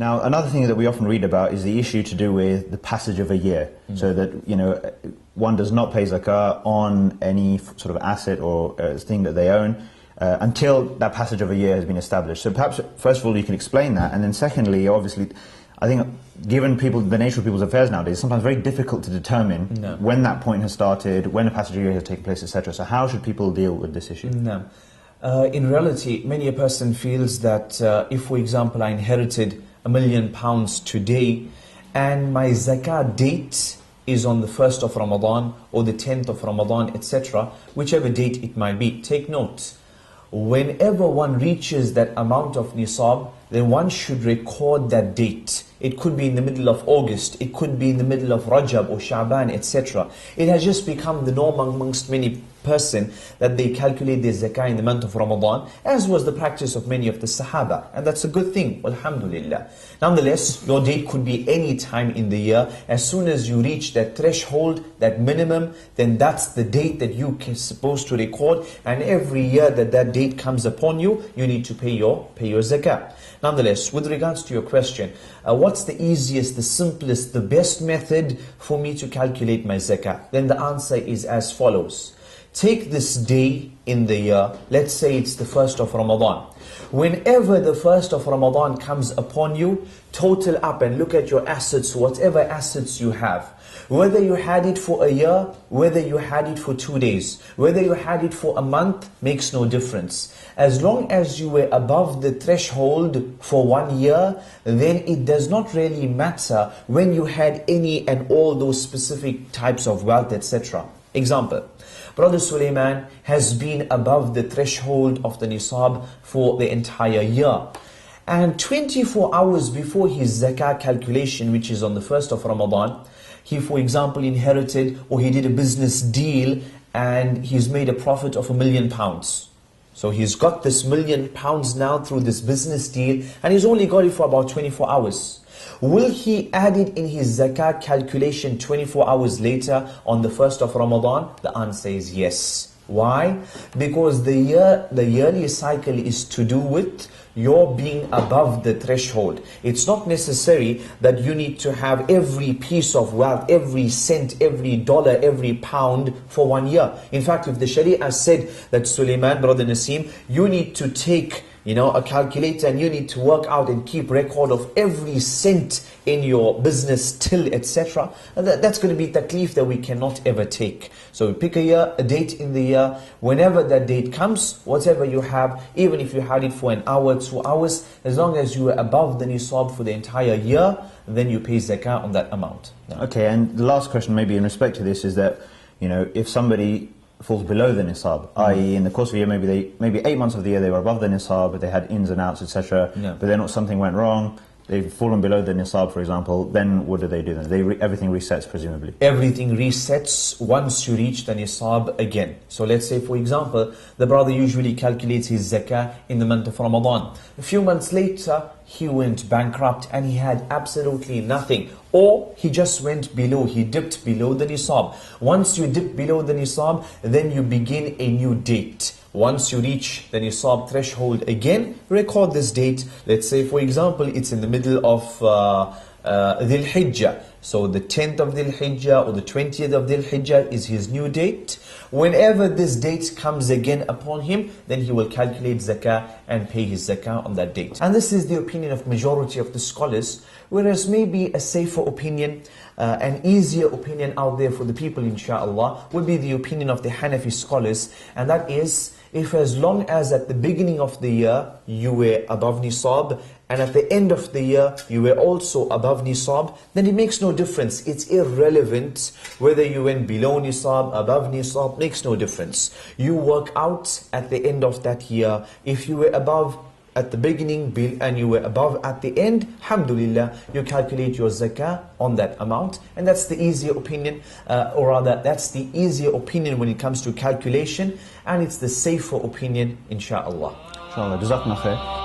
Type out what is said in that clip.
Now, another thing that we often read about is the issue to do with the passage of a year. So that, one does not pay zakah on any sort of asset or thing that they own until that passage of a year has been established. So perhaps, first of all, you can explain that. And then secondly, obviously, I think given the nature of people's affairs nowadays, it's sometimes very difficult to determine when that point has started, when a passage of a year has taken place, etc. So how should people deal with this issue? No. In reality, many a person feels that if, for example, I inherited £1 million today and my zakah date is on the 1st of Ramadan or the 10th of Ramadan, etc., whichever date it might be, take note. Whenever one reaches that amount of nisab, then one should record that date. It could be in the middle of August, it could be in the middle of Rajab or Sha'ban, etc. It has just become the norm amongst many person that they calculate their zakah in the month of Ramadan, as was the practice of many of the Sahaba. And that's a good thing, alhamdulillah. Nonetheless, your date could be any time in the year. As soon as you reach that threshold, that minimum, then that's the date that you are supposed to record. And every year that that date comes upon you, you need to pay your zakah. Nonetheless, with regards to your question, what's the easiest, the simplest, the best method for me to calculate my zakah? Then the answer is as follows. Take this day in the year, let's say it's the 1st of Ramadan. Whenever the 1st of Ramadan comes upon you, total up and look at your assets, whatever assets you have. Whether you had it for a year, whether you had it for 2 days, whether you had it for a month, makes no difference. As long as you were above the threshold for 1 year, then it does not really matter when you had any and all those specific types of wealth, etc. Example. Brother Sulaiman has been above the threshold of the nisab for the entire year. And 24 hours before his zakah calculation, which is on the 1st of Ramadan, he, for example, inherited or he did a business deal and he's made a profit of £1 million. So he's got this £1 million now through this business deal and he's only got it for about 24 hours. Will he add it in his zakah calculation 24 hours later on the 1st of Ramadan? The answer is yes. Why? Because the yearly cycle is to do with your being above the threshold. It's not necessary that you need to have every piece of wealth, every cent, every dollar, every pound for 1 year. In fact, if the Sharia said that, Sulaiman, Brother Naseem, you need to take a calculator and you need to work out and keep record of every cent in your business till, etc. That's going to be taklif that we cannot ever take. So we pick a year, a date in the year. Whenever that date comes, whatever you have, even if you had it for an hour, 2 hours, as long as you were above the nisab for the entire year, then you pay zakah on that amount. Okay, and the last question maybe in respect to this is that, if somebody falls below the nisab, i.e. in the course of a year, maybe 8 months of the year they were above the nisab, but they had ins and outs, etc. But then something went wrong, they've fallen below the nisab, for example, then what do they do then? Everything resets, presumably. Everything resets once you reach the nisab again. So let's say, for example, the brother usually calculates his zakah in the month of Ramadan. A few months later, he went bankrupt and he had absolutely nothing. Or he just went below, he dipped below the nisab. Once you dip below the nisab, then you begin a new date. Once you reach the nisab threshold again, record this date. Let's say, for example, it's in the middle of Dhul Hijjah. So the 10th of Dhul Hijjah or the 20th of Dhul Hijjah is his new date. Whenever this date comes again upon him, then he will calculate zakah and pay his zakah on that date. And this is the opinion of majority of the scholars, whereas maybe a safer opinion, an easier opinion out there for the people, inshaAllah, would be the opinion of the Hanafi scholars, and that is, if as long as at the beginning of the year you were above nisab, and at the end of the year you were also above nisab, then it makes no difference. It's irrelevant whether you went below nisab, above nisab, makes no difference. You work out at the end of that year. If you were above at the beginning and you were above at the end, alhamdulillah, you calculate your zakah on that amount. And that's the easier opinion, or rather that's the easier opinion when it comes to calculation, and it's the safer opinion, inshaAllah. Inshallah, jazakumullah khair.